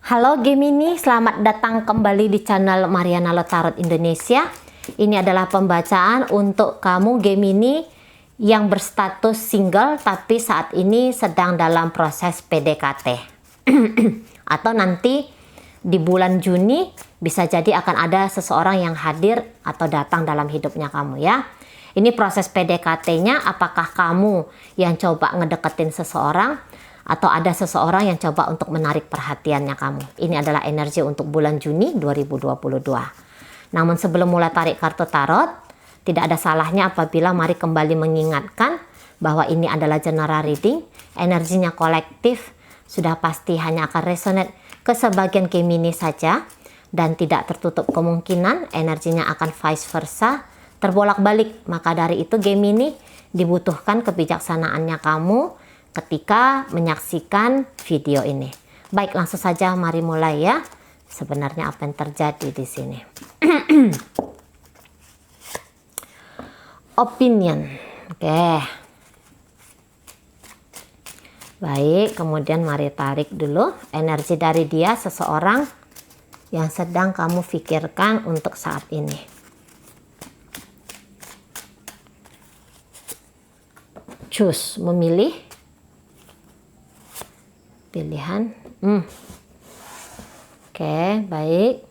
Halo Gemini, selamat datang kembali di channel Mariana Tarot Indonesia. Ini adalah pembacaan untuk kamu Gemini yang berstatus single tapi saat ini sedang dalam proses PDKT. Atau nanti di bulan Juni bisa jadi akan ada seseorang yang hadir atau datang dalam hidupnya kamu ya. Ini proses PDKT-nya, apakah kamu yang coba ngedeketin seseorang atau ada seseorang yang coba untuk menarik perhatiannya kamu. Ini adalah energi untuk bulan Juni 2022. Namun sebelum mulai tarik kartu tarot, tidak ada salahnya apabila mari kembali mengingatkan bahwa ini adalah general reading, energinya kolektif, sudah pasti hanya akan resonate ke sebagian Gemini saja dan tidak tertutup kemungkinan energinya akan vice versa, terbolak-balik. Maka dari itu Gemini dibutuhkan kebijaksanaannya kamu ketika menyaksikan video ini. Baik, langsung saja mari mulai ya. Sebenarnya apa yang terjadi di sini? Opinion. Oke. Baik, kemudian mari tarik dulu energi dari dia, seseorang yang sedang kamu pikirkan untuk saat ini. Choose, memilih. Pilihan. Oke, baik.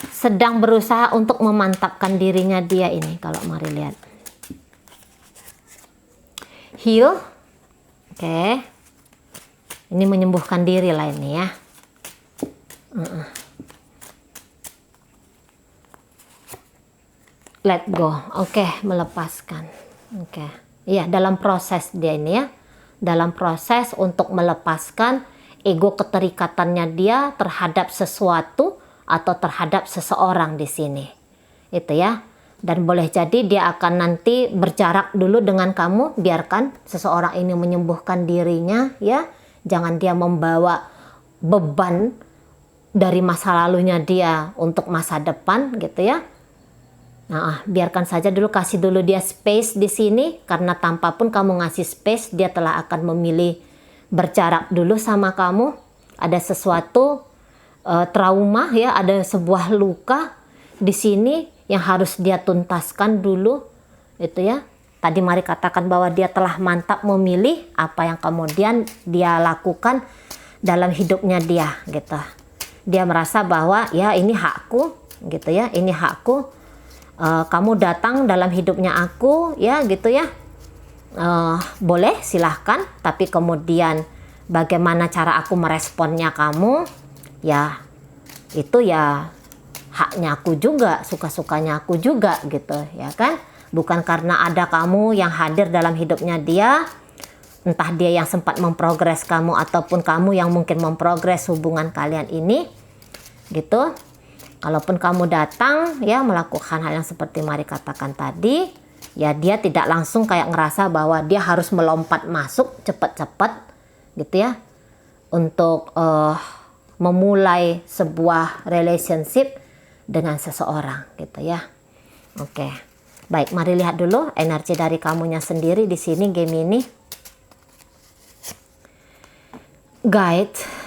Sedang berusaha untuk memantapkan dirinya dia ini, kalau mari lihat. Heal. Oke. Ini menyembuhkan diri lah ini ya. Let go. Oke, melepaskan. Oke. Iya, dalam proses dia ini ya. Dalam proses untuk melepaskan ego keterikatannya dia terhadap sesuatu atau terhadap seseorang di sini. Itu ya. Dan boleh jadi dia akan nanti berjarak dulu dengan kamu, biarkan seseorang ini menyembuhkan dirinya ya. Jangan dia membawa beban dari masa lalunya dia untuk masa depan gitu ya. Nah, biarkan saja dulu, kasih dulu dia space di sini, karena tanpa pun kamu ngasih space, dia telah akan memilih berjarak dulu sama kamu. Ada sesuatu trauma ya, ada sebuah luka di sini yang harus dia tuntaskan dulu, itu ya. Tadi mari katakan bahwa dia telah mantap memilih apa yang kemudian dia lakukan dalam hidupnya dia, gitu. Dia merasa bahwa ya ini hakku, gitu ya, ini hakku. Kamu datang dalam hidupnya aku ya gitu ya, boleh silahkan, tapi kemudian bagaimana cara aku meresponnya kamu ya itu ya haknya aku juga, suka-sukanya aku juga gitu ya kan. Bukan karena ada kamu yang hadir dalam hidupnya dia, entah dia yang sempat memprogres kamu ataupun kamu yang mungkin memprogres hubungan kalian ini gitu. Kalaupun kamu datang ya melakukan hal yang seperti mari katakan tadi, ya dia tidak langsung kayak ngerasa bahwa dia harus melompat masuk cepat-cepat gitu ya untuk memulai sebuah relationship dengan seseorang gitu ya. Oke. Baik, mari lihat dulu energi dari kamunya sendiri di sini Gemini. Guide.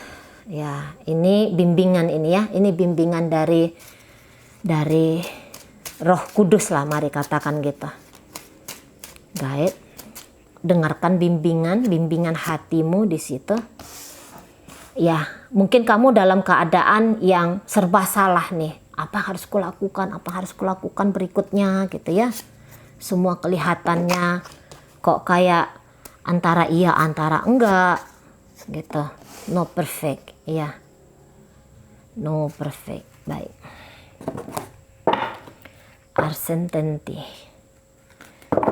Ya, ini bimbingan ini ya. Ini bimbingan dari Roh Kudus lah, mari katakan gitu. Guide. Dengarkan bimbingan hatimu di situ. Ya, mungkin kamu dalam keadaan yang serba salah nih. Apa harus kulakukan? Apa harus kulakukan berikutnya gitu ya. Semua kelihatannya kok kayak antara iya antara enggak gitu. No perfect, iya. No perfect, baik. Uncertainty.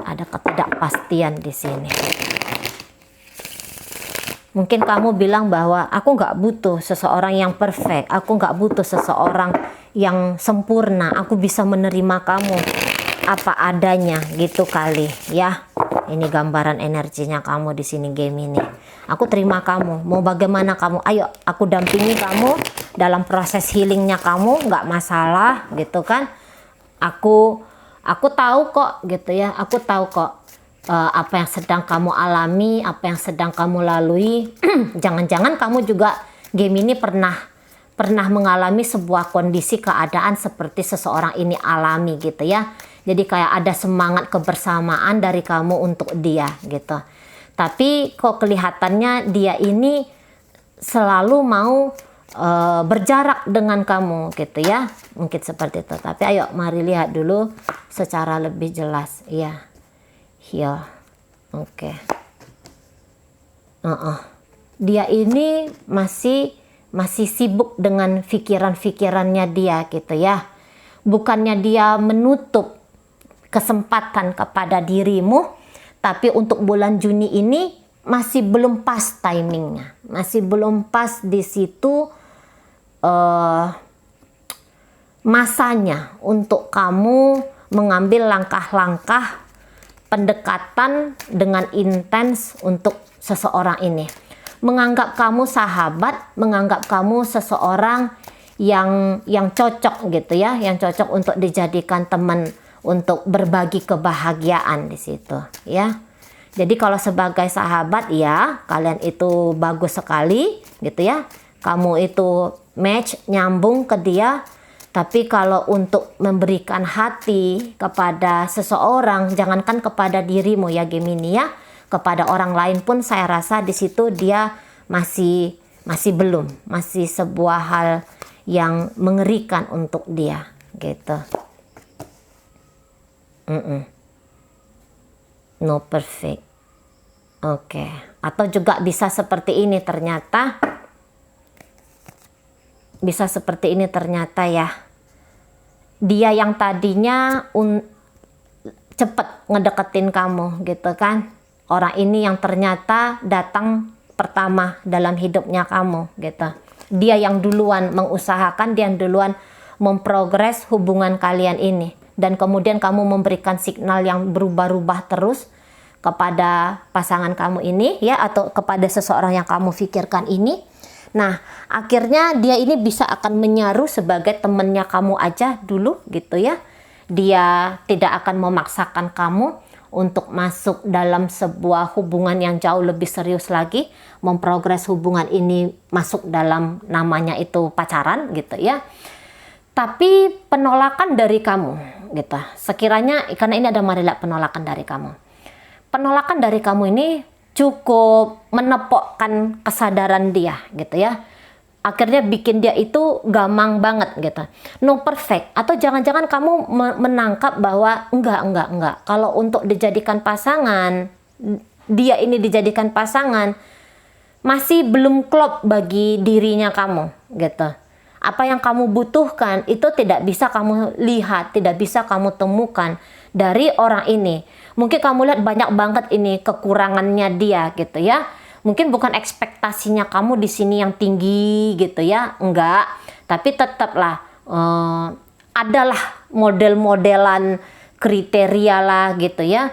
Ada ketidakpastian di sini. Mungkin kamu bilang bahwa aku nggak butuh seseorang yang perfect, aku nggak butuh seseorang yang sempurna, aku bisa menerima kamu apa adanya gitu kali ya. Ini gambaran energinya kamu di sini Gemini. Aku terima kamu, mau bagaimana kamu, ayo aku dampingi kamu dalam proses healingnya kamu, nggak masalah gitu kan. Aku tahu kok gitu ya, aku tahu kok apa yang sedang kamu alami, apa yang sedang kamu lalui. Jangan-jangan kamu juga Gemini pernah mengalami sebuah kondisi keadaan seperti seseorang ini alami gitu ya. Jadi kayak ada semangat kebersamaan dari kamu untuk dia gitu. Tapi kok kelihatannya dia ini selalu mau berjarak dengan kamu gitu ya. Mungkin seperti itu. Tapi ayo mari lihat dulu secara lebih jelas ya. Ya, oke. Dia ini masih sibuk dengan pikirannya dia gitu ya. Bukannya dia menutup kesempatan kepada dirimu, tapi untuk bulan Juni ini masih belum pas timingnya, masih belum pas di situ masanya untuk kamu mengambil langkah-langkah pendekatan dengan intens untuk seseorang ini. Menganggap kamu sahabat, menganggap kamu seseorang yang cocok gitu ya, yang cocok untuk dijadikan teman untuk berbagi kebahagiaan di situ ya. Jadi kalau sebagai sahabat ya, kalian itu bagus sekali gitu ya. Kamu itu match, nyambung ke dia. Tapi kalau untuk memberikan hati kepada seseorang, jangankan kepada dirimu ya Gemini ya, kepada orang lain pun saya rasa di situ dia masih belum, masih sebuah hal yang mengerikan untuk dia gitu. No perfect. Oke. Atau juga bisa seperti ini ternyata. Bisa seperti ini ternyata ya. Dia yang tadinya cepet ngedeketin kamu gitu kan. Orang ini yang ternyata datang pertama dalam hidupnya kamu gitu. Dia yang duluan mengusahakan, dia yang duluan memprogres hubungan kalian ini. Dan kemudian kamu memberikan signal yang berubah-ubah terus kepada pasangan kamu ini ya, atau kepada seseorang yang kamu pikirkan ini. Nah, akhirnya dia ini bisa akan menyaruh sebagai temennya kamu aja dulu gitu ya. Dia tidak akan memaksakan kamu untuk masuk dalam sebuah hubungan yang jauh lebih serius lagi, memprogres hubungan ini masuk dalam namanya itu pacaran gitu ya. Tapi penolakan dari kamu gitu. Sekiranya karena ini ada marilah penolakan dari kamu. Penolakan dari kamu ini cukup menepokkan kesadaran dia gitu ya. Akhirnya bikin dia itu gamang banget gitu. No perfect. Atau jangan-jangan kamu menangkap bahwa enggak. Kalau untuk dijadikan pasangan, dia ini dijadikan pasangan, masih belum klop bagi dirinya kamu gitu. Apa yang kamu butuhkan itu tidak bisa kamu lihat, tidak bisa kamu temukan dari orang ini. Mungkin kamu lihat banyak banget ini kekurangannya dia gitu ya. Mungkin bukan ekspektasinya kamu di sini yang tinggi gitu ya, enggak. Tapi tetaplah adalah model-modelan kriteria lah gitu ya.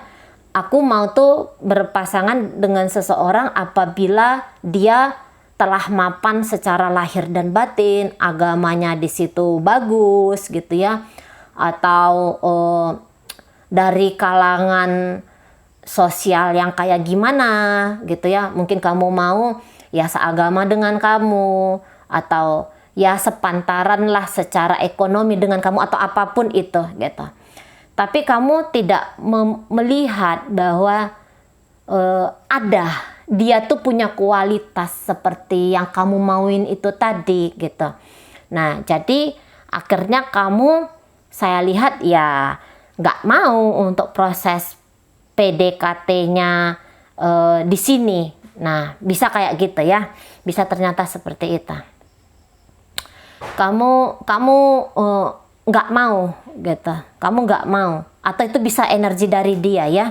Aku mau tuh berpasangan dengan seseorang apabila dia telah mapan secara lahir dan batin, agamanya di situ bagus gitu ya, atau dari kalangan sosial yang kayak gimana gitu ya. Mungkin kamu mau ya seagama dengan kamu, atau ya sepantaran lah secara ekonomi dengan kamu, atau apapun itu gitu. Tapi kamu tidak melihat bahwa ada dia tuh punya kualitas seperti yang kamu mauin itu tadi gitu. Nah, jadi akhirnya kamu, saya lihat ya nggak mau untuk proses PDKT-nya di sini. Nah, bisa kayak gitu ya. Bisa ternyata seperti itu. Kamu nggak mau gitu. Kamu nggak mau. Atau itu bisa energi dari dia ya.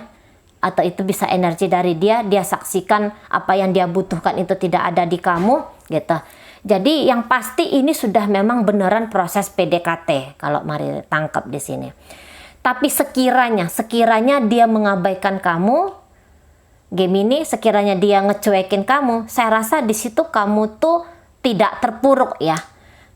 Atau itu bisa energi dari dia. Dia saksikan apa yang dia butuhkan itu tidak ada di kamu gitu. Jadi yang pasti ini sudah memang beneran proses PDKT. Kalau mari tangkap di sini. Tapi sekiranya dia mengabaikan kamu, Gemini, sekiranya dia ngecuekin kamu, saya rasa di situ kamu tuh tidak terpuruk ya.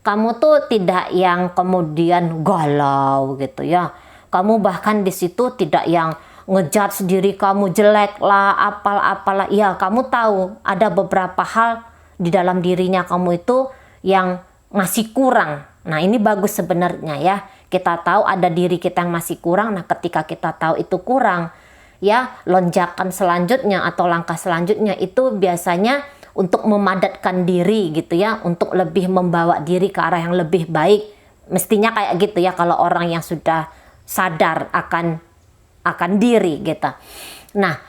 Kamu tuh tidak yang kemudian galau gitu ya. Kamu bahkan di situ tidak yang ngejudge diri kamu jelek lah, apalah. Ya, kamu tahu ada beberapa hal di dalam dirinya kamu itu yang masih kurang. Nah, ini bagus sebenarnya ya. Kita tahu ada diri kita yang masih kurang. Nah, ketika kita tahu itu kurang, ya, lonjakan selanjutnya atau langkah selanjutnya itu biasanya untuk memadatkan diri gitu ya, untuk lebih membawa diri ke arah yang lebih baik. Mestinya kayak gitu ya kalau orang yang sudah sadar akan diri gitu. Nah,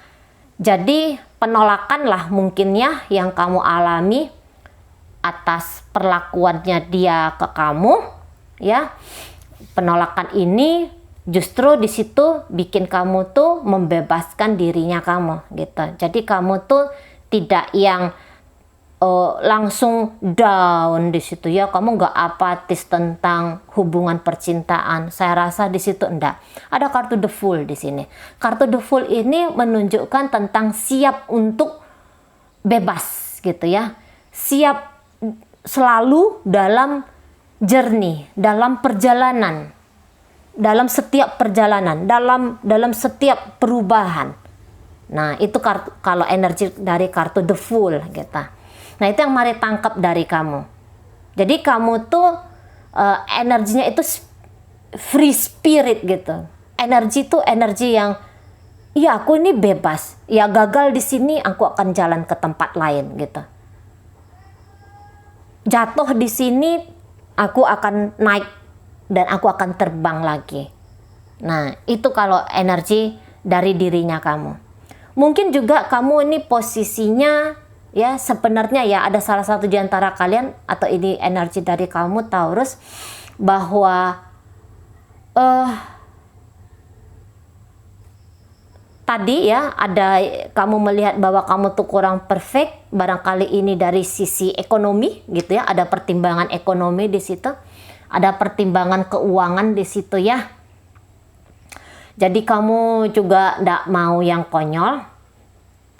jadi penolakan lah mungkin ya yang kamu alami atas perlakuannya dia ke kamu ya. Penolakan ini justru di situ bikin kamu tuh membebaskan dirinya kamu gitu. Jadi kamu tuh tidak yang langsung down di situ ya, kamu nggak apatis tentang hubungan percintaan. Saya rasa di situ enggak. Ada kartu The Fool di sini. Kartu The Fool ini menunjukkan tentang siap untuk bebas gitu ya, siap selalu dalam journey, dalam perjalanan, dalam setiap perjalanan, dalam setiap perubahan. Nah, itu kalau energi dari kartu The Fool gitu. Nah, itu yang mari tangkap dari kamu. Jadi kamu tuh energinya itu free spirit gitu. Energi tuh energi yang, iya aku ini bebas. Ya gagal di sini, aku akan jalan ke tempat lain gitu. Jatuh di sini, aku akan naik dan aku akan terbang lagi. Nah, itu kalau energi dari dirinya kamu. Mungkin juga kamu ini posisinya ya sebenarnya ya ada salah satu di antara kalian atau ini energi dari kamu Taurus bahwa tadi ya ada kamu melihat bahwa kamu tuh kurang perfect, barangkali ini dari sisi ekonomi gitu ya, ada pertimbangan ekonomi di situ, ada pertimbangan keuangan di situ ya. Jadi kamu juga ndak mau yang konyol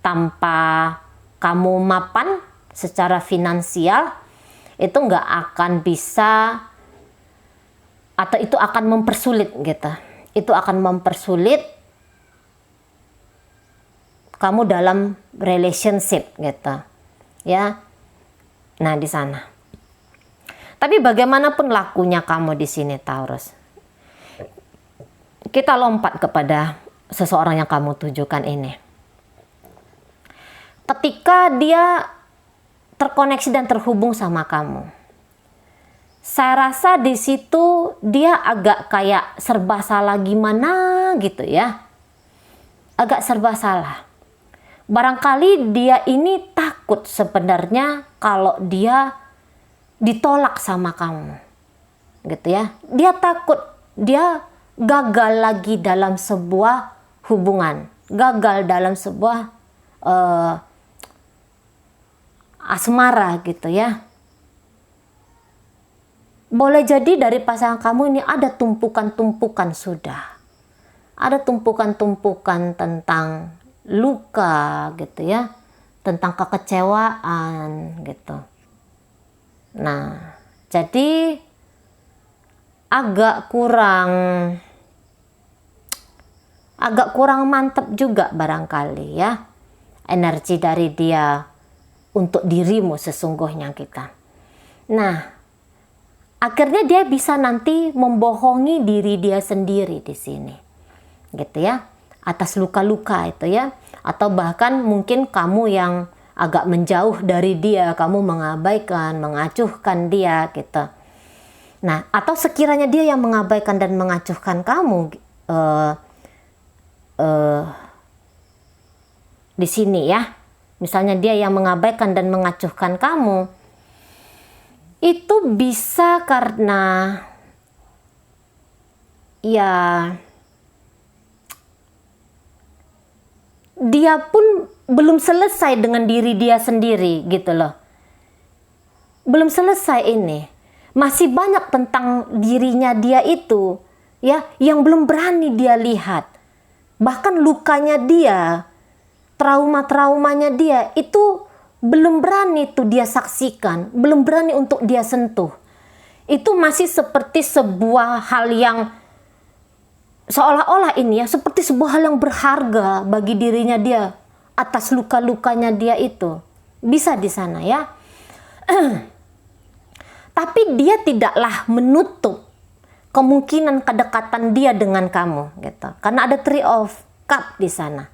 tanpa kamu mapan secara finansial, itu nggak akan bisa atau itu akan mempersulit gitu. Itu akan mempersulit kamu dalam relationship gitu. Ya. Nah, di sana. Tapi bagaimanapun lakunya kamu di sini Taurus. Kita lompat kepada seseorang yang kamu tujukan ini. Ketika dia terkoneksi dan terhubung sama kamu, saya rasa di situ dia agak kayak serba salah gimana gitu ya, agak serba salah. Barangkali dia ini takut sebenarnya kalau dia ditolak sama kamu, gitu ya. Dia takut dia gagal lagi dalam sebuah hubungan, gagal dalam sebuah asmara gitu ya. Boleh jadi dari pasangan kamu ini ada tumpukan-tumpukan sudah. Ada tumpukan-tumpukan tentang luka gitu ya. Tentang kekecewaan gitu. Nah, jadi agak kurang mantap juga barangkali ya. Energi dari dia untuk dirimu sesungguhnya kita. Nah, akhirnya dia bisa nanti membohongi diri dia sendiri di sini. Gitu ya. Atas luka-luka itu ya. Atau bahkan mungkin kamu yang agak menjauh dari dia, kamu mengabaikan, mengacuhkan dia gitu. Nah, atau sekiranya dia yang mengabaikan dan mengacuhkan kamu di sini ya. Misalnya dia yang mengabaikan dan mengacuhkan kamu, itu bisa karena ya dia pun belum selesai dengan diri dia sendiri gitu loh. Belum selesai ini. Masih banyak tentang dirinya dia itu ya yang belum berani dia lihat. Bahkan lukanya dia, trauma-traumanya dia itu belum berani tuh dia saksikan, belum berani untuk dia sentuh. Itu masih seperti sebuah hal yang seolah-olah ini ya seperti sebuah hal yang berharga bagi dirinya dia atas luka-lukanya dia itu. Bisa di sana ya. Tapi dia tidaklah menutup kemungkinan kedekatan dia dengan kamu gitu. Karena ada Three of Cup di sana.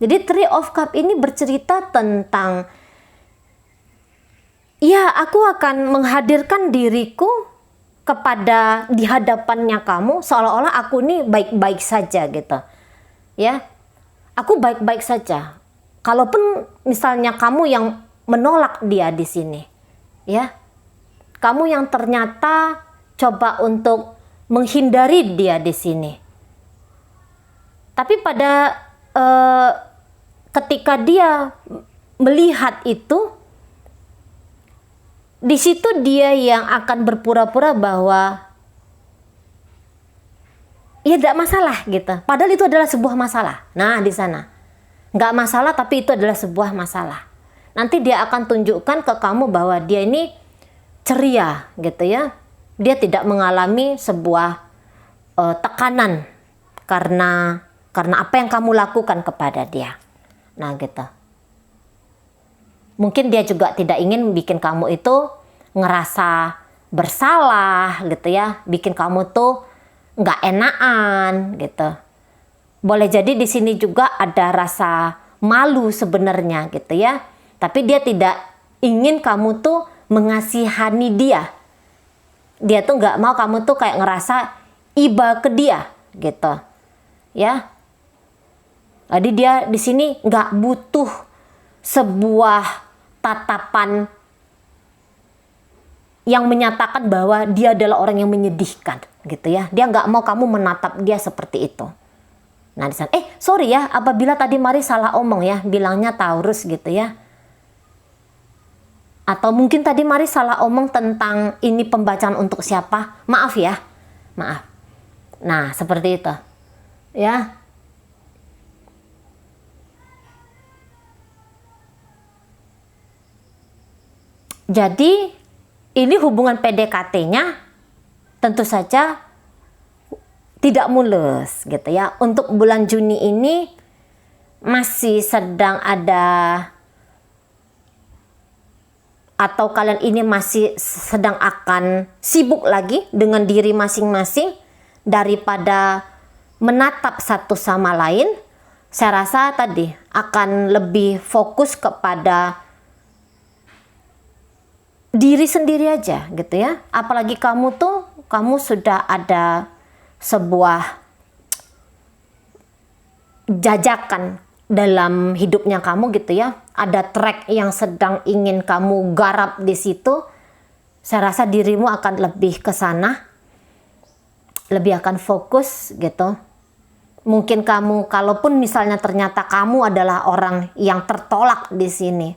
Jadi Three of Cup ini bercerita tentang, ya aku akan menghadirkan diriku kepada di hadapannya kamu seolah-olah aku ini baik-baik saja gitu. Ya. Aku baik-baik saja. Kalaupun misalnya kamu yang menolak dia di sini. Ya. Kamu yang ternyata coba untuk menghindari dia di sini. Tapi pada ketika dia melihat itu, di situ dia yang akan berpura-pura bahwa ya tidak masalah gitu. Padahal itu adalah sebuah masalah. Nah di sana nggak masalah, tapi itu adalah sebuah masalah. Nanti dia akan tunjukkan ke kamu bahwa dia ini ceria gitu ya. Dia tidak mengalami sebuah tekanan karena apa yang kamu lakukan kepada dia. Nah gitu. Mungkin dia juga tidak ingin bikin kamu itu ngerasa bersalah gitu ya, bikin kamu tuh nggak enakan gitu. Boleh jadi di sini juga ada rasa malu sebenarnya gitu ya. Tapi dia tidak ingin kamu tuh mengasihani dia. Dia tuh nggak mau kamu tuh kayak ngerasa iba ke dia gitu. Ya. Jadi dia di sini nggak butuh sebuah tatapan yang menyatakan bahwa dia adalah orang yang menyedihkan gitu ya. Dia nggak mau kamu menatap dia seperti itu. Nah di sana, sorry ya, apabila tadi Mari salah omong ya, bilangnya Taurus gitu ya. Atau mungkin tadi Mari salah omong tentang ini pembacaan untuk siapa. Maaf ya, maaf. Nah seperti itu ya. Jadi ini hubungan PDKT-nya tentu saja tidak mulus gitu ya. Untuk bulan Juni ini masih sedang ada, atau kalian ini masih sedang akan sibuk lagi dengan diri masing-masing daripada menatap satu sama lain. Saya rasa tadi akan lebih fokus kepada diri sendiri aja gitu ya. Apalagi kamu sudah ada sebuah jajakan dalam hidupnya kamu gitu ya. Ada track yang sedang ingin kamu garap di situ. Saya rasa dirimu akan lebih ke sana, lebih akan fokus gitu. Mungkin kamu, kalaupun misalnya ternyata kamu adalah orang yang tertolak di sini,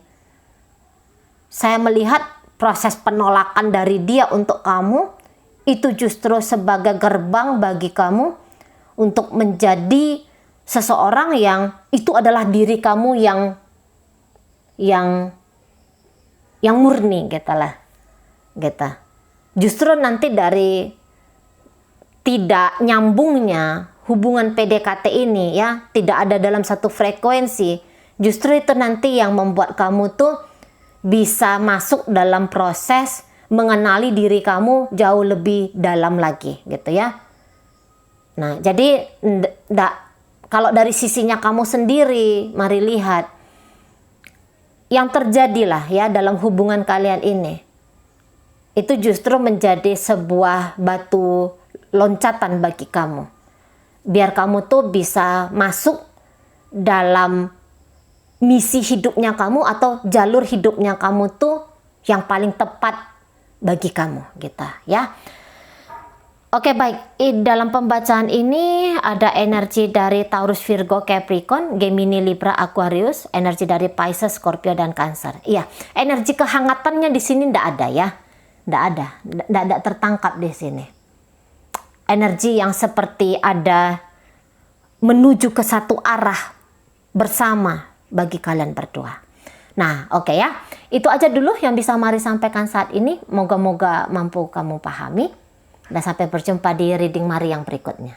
saya melihat proses penolakan dari dia untuk kamu itu justru sebagai gerbang bagi kamu untuk menjadi seseorang yang itu adalah diri kamu yang murni gitu lah. Gitu. Justru nanti dari tidak nyambungnya hubungan PDKT ini ya, tidak ada dalam satu frekuensi, justru itu nanti yang membuat kamu tuh bisa masuk dalam proses mengenali diri kamu jauh lebih dalam lagi gitu ya. Nah jadi kalau dari sisinya kamu sendiri, mari lihat yang terjadilah ya dalam hubungan kalian ini, itu justru menjadi sebuah batu loncatan bagi kamu, biar kamu tuh bisa masuk dalam misi hidupnya kamu atau jalur hidupnya kamu tuh yang paling tepat bagi kamu gitu ya. Oke baik, dalam pembacaan ini ada energi dari Taurus, Virgo, Capricorn, Gemini, Libra, Aquarius, energi dari Pisces, Scorpio, dan Cancer. Iya, energi kehangatannya di sini ndak ada ya, ndak tertangkap di sini. Energi yang seperti ada menuju ke satu arah bersama bagi kalian berdua. Nah, oke ya. Itu aja dulu yang bisa Mari sampaikan saat ini. Moga-moga mampu kamu pahami. Dan sampai berjumpa di reading Mari yang berikutnya.